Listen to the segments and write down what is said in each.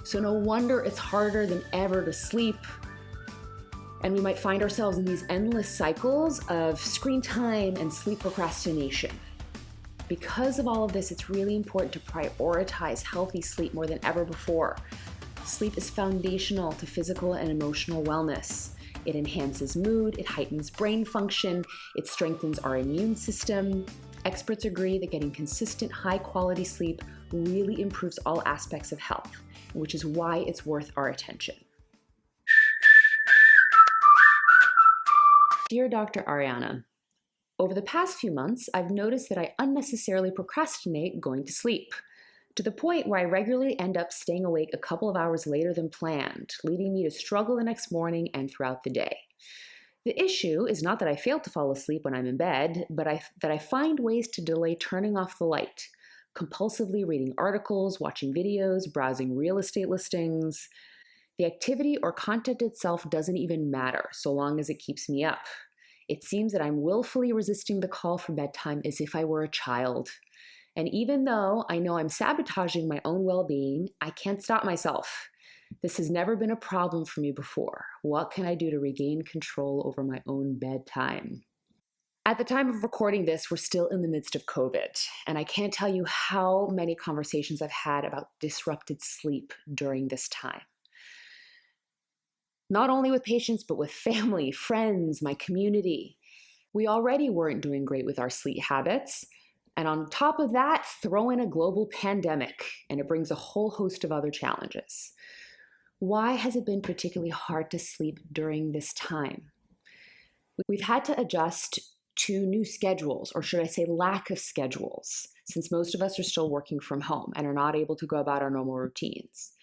So no wonder it's harder than ever to sleep. And we might find ourselves in these endless cycles of screen time and sleep procrastination. Because of all of this, it's really important to prioritize healthy sleep more than ever before. Sleep is foundational to physical and emotional wellness. It enhances mood, it heightens brain function, it strengthens our immune system. Experts agree that getting consistent, high-quality sleep really improves all aspects of health, which is why it's worth our attention. Dear Dr. Arianna, over the past few months, I've noticed that I unnecessarily procrastinate going to sleep, to the point where I regularly end up staying awake a couple of hours later than planned, leading me to struggle the next morning and throughout the day. The issue is not that I fail to fall asleep when I'm in bed, but that I find ways to delay turning off the light, compulsively reading articles, watching videos, browsing real estate listings. The activity or content itself doesn't even matter so long as it keeps me up. It seems that I'm willfully resisting the call for bedtime as if I were a child. And even though I know I'm sabotaging my own well-being, I can't stop myself. This has never been a problem for me before. What can I do to regain control over my own bedtime? At the time of recording this, we're still in the midst of COVID, and I can't tell you how many conversations I've had about disrupted sleep during this time. Not only with patients, but with family, friends, my community. We already weren't doing great with our sleep habits. And on top of that, throw in a global pandemic, and it brings a whole host of other challenges. Why has it been particularly hard to sleep during this time? We've had to adjust to new schedules, or should I say lack of schedules, since most of us are still working from home and are not able to go about our normal routines.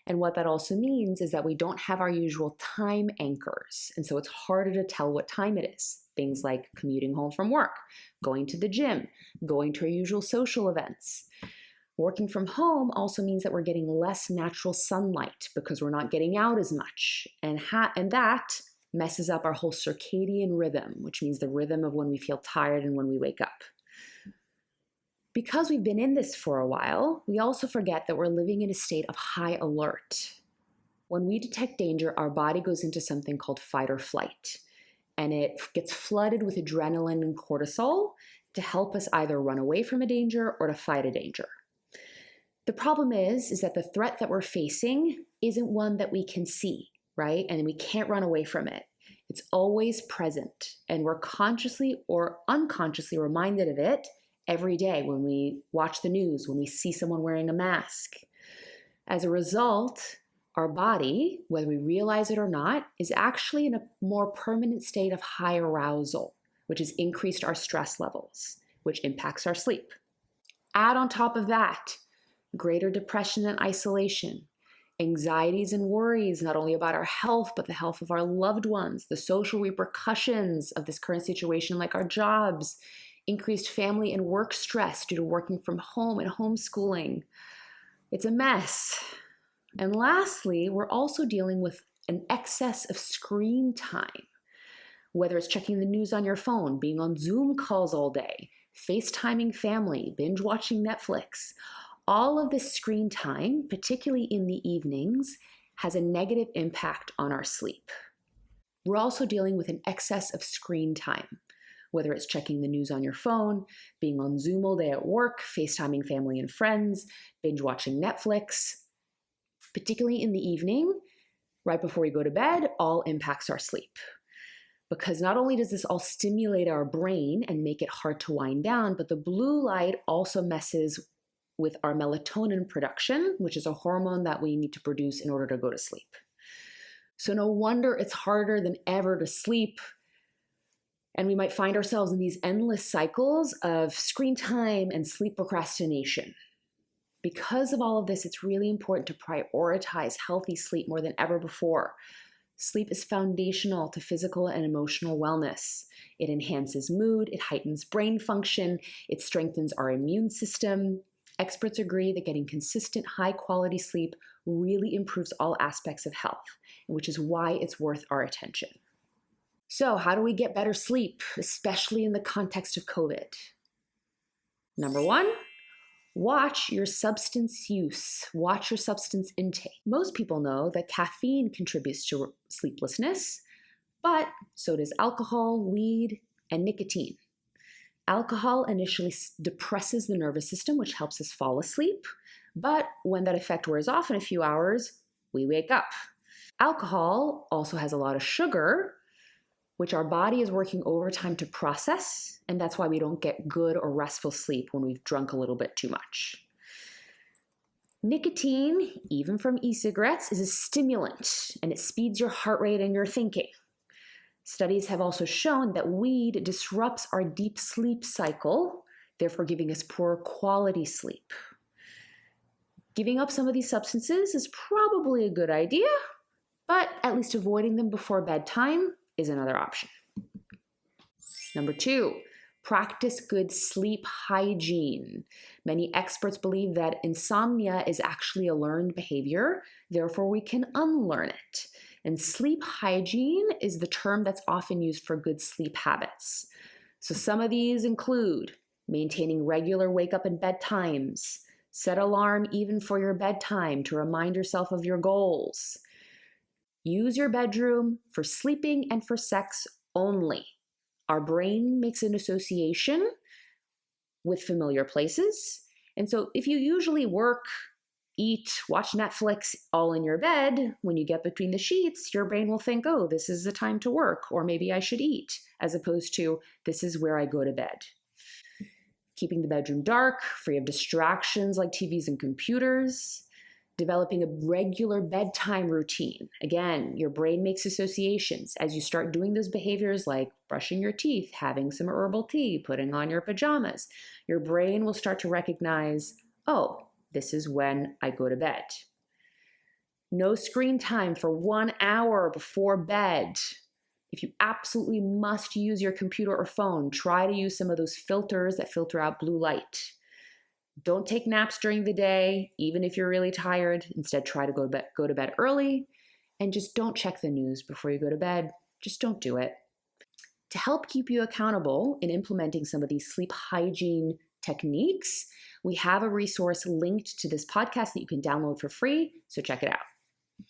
And what that also means is that we don't have our usual time anchors, and so it's harder to tell what time it is. Things like commuting home from work, going to the gym, going to our usual social events. Working from home also means that we're getting less natural sunlight because we're not getting out as much. And that messes up our whole circadian rhythm, which means the rhythm of when we feel tired and when we wake up. Because we've been in this for a while, we also forget that we're living in a state of high alert. When we detect danger, our body goes into something called fight or flight, and it gets flooded with adrenaline and cortisol to help us either run away from a danger or to fight a danger. The problem is that the threat that we're facing isn't one that we can see, right? And we can't run away from it. It's always present, and we're consciously or unconsciously reminded of it every day when we watch the news, when we see someone wearing a mask. As a result, our body, whether we realize it or not, is actually in a more permanent state of high arousal, which has increased our stress levels, which impacts our sleep. Add on top of that, greater depression and isolation, anxieties and worries, not only about our health, but the health of our loved ones, the social repercussions of this current situation, like our jobs, increased family and work stress due to working from home and homeschooling. It's a mess. And lastly, we're also dealing with an excess of screen time, whether it's checking the news on your phone, being on Zoom calls all day, FaceTiming family, binge watching Netflix. All of this screen time, particularly in the evenings, has a negative impact on our sleep. We're also dealing with an excess of screen time, whether it's checking the news on your phone, being on Zoom all day at work, FaceTiming family and friends, binge watching Netflix. Particularly in the evening, right before we go to bed, all impacts our sleep. Because not only does this all stimulate our brain and make it hard to wind down, but the blue light also messes with our melatonin production, which is a hormone that we need to produce in order to go to sleep. So no wonder it's harder than ever to sleep. And we might find ourselves in these endless cycles of screen time and sleep procrastination. Because of all of this, it's really important to prioritize healthy sleep more than ever before. Sleep is foundational to physical and emotional wellness. It enhances mood, it heightens brain function, it strengthens our immune system. Experts agree that getting consistent, high-quality sleep really improves all aspects of health, which is why it's worth our attention. So, how do we get better sleep, especially in the context of COVID? Number one, Watch your substance use, watch your substance intake. Most people know that caffeine contributes to sleeplessness, but so does alcohol, weed, and nicotine. Alcohol initially depresses the nervous system, which helps us fall asleep, but when that effect wears off in a few hours, we wake up. Alcohol also has a lot of sugar, which our body is working overtime to process, and that's why we don't get good or restful sleep when we've drunk a little bit too much. Nicotine, even from e-cigarettes, is a stimulant, and it speeds your heart rate and your thinking. Studies have also shown that weed disrupts our deep sleep cycle, therefore giving us poor quality sleep. Giving up some of these substances is probably a good idea, but at least avoiding them before bedtime is another option. Number 2, practice good sleep hygiene. Many experts believe that insomnia is actually a learned behavior, therefore we can unlearn it. And sleep hygiene is the term that's often used for good sleep habits. So some of these include maintaining regular wake up and bedtimes, set alarm even for your bedtime to remind yourself of your goals. Use your bedroom for sleeping and for sex only. Our brain makes an association with familiar places. And so if you usually work, eat, watch Netflix all in your bed, when you get between the sheets, your brain will think, oh, this is the time to work, or maybe I should eat, as opposed to this is where I go to bed. Keeping the bedroom dark, free of distractions like TVs and computers. Developing a regular bedtime routine. Again, your brain makes associations. As you start doing those behaviors like brushing your teeth, having some herbal tea, putting on your pajamas, your brain will start to recognize, oh, this is when I go to bed. No screen time for 1 hour before bed. If you absolutely must use your computer or phone, try to use some of those filters that filter out blue light. Don't take naps during the day, even if you're really tired. Instead, try to go to bed early, and just don't check the news before you go to bed. Just don't do it. To help keep you accountable in implementing some of these sleep hygiene techniques, we have a resource linked to this podcast that you can download for free, so check it out.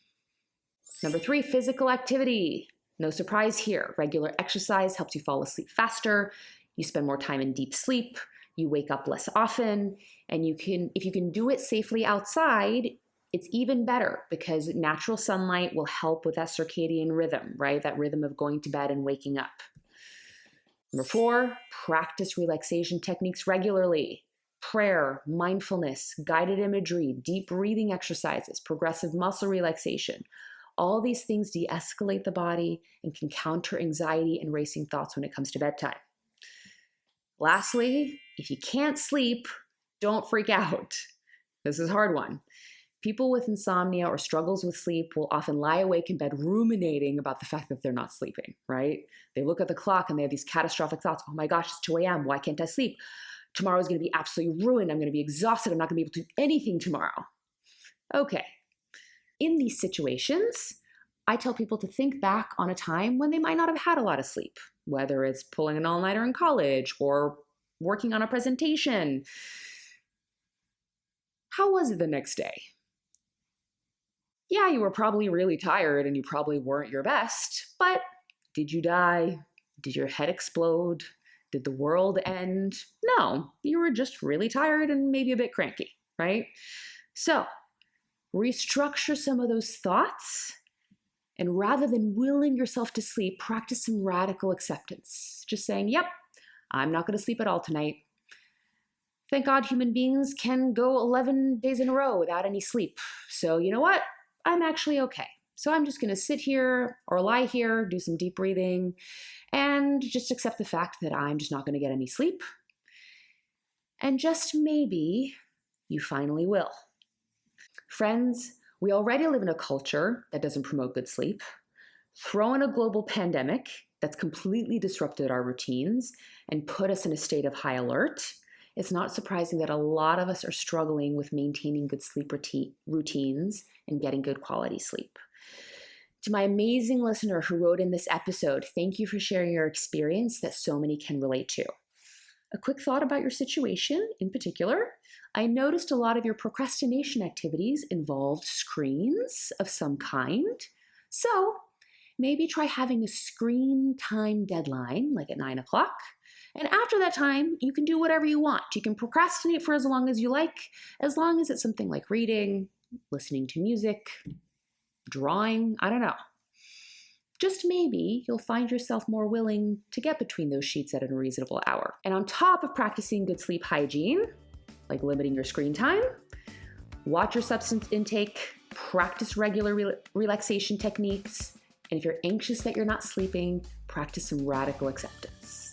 Number 3, physical activity. No surprise here. Regular exercise helps you fall asleep faster. You spend more time in deep sleep. You wake up less often, and if you can do it safely outside, it's even better because natural sunlight will help with that circadian rhythm, right? That rhythm of going to bed and waking up. Number 4, practice relaxation techniques regularly. Prayer, mindfulness, guided imagery, deep breathing exercises, progressive muscle relaxation. All these things de-escalate the body and can counter anxiety and racing thoughts when it comes to bedtime. Lastly, if you can't sleep, don't freak out. This is a hard one. People with insomnia or struggles with sleep will often lie awake in bed ruminating about the fact that they're not sleeping, right? They look at the clock and they have these catastrophic thoughts. Oh my gosh, it's 2 a.m. Why can't I sleep? Tomorrow's going to be absolutely ruined. I'm going to be exhausted. I'm not going to be able to do anything tomorrow. Okay. In these situations, I tell people to think back on a time when they might not have had a lot of sleep, whether it's pulling an all-nighter in college or working on a presentation. How was it the next day? Yeah, you were probably really tired and you probably weren't your best, but did you die? Did your head explode? Did the world end? No, you were just really tired and maybe a bit cranky, right? So, restructure some of those thoughts, and rather than willing yourself to sleep, practice some radical acceptance. Just saying, yep, I'm not going to sleep at all tonight. Thank God human beings can go 11 days in a row without any sleep. So you know what? I'm actually okay. So I'm just going to sit here or lie here, do some deep breathing, and just accept the fact that I'm just not going to get any sleep. And just maybe you finally will. Friends, we already live in a culture that doesn't promote good sleep. Throw in a global pandemic that's completely disrupted our routines and put us in a state of high alert. It's not surprising that a lot of us are struggling with maintaining good sleep routines and getting good quality sleep. To my amazing listener who wrote in this episode, thank you for sharing your experience that so many can relate to. A quick thought about your situation in particular. I noticed a lot of your procrastination activities involved screens of some kind. So maybe try having a screen time deadline, like at 9 o'clock. And after that time, you can do whatever you want. You can procrastinate for as long as you like, as long as it's something like reading, listening to music, drawing, I don't know. Just maybe you'll find yourself more willing to get between those sheets at a reasonable hour. And on top of practicing good sleep hygiene, like limiting your screen time, watch your substance intake, practice regular relaxation techniques, and if you're anxious that you're not sleeping, practice some radical acceptance.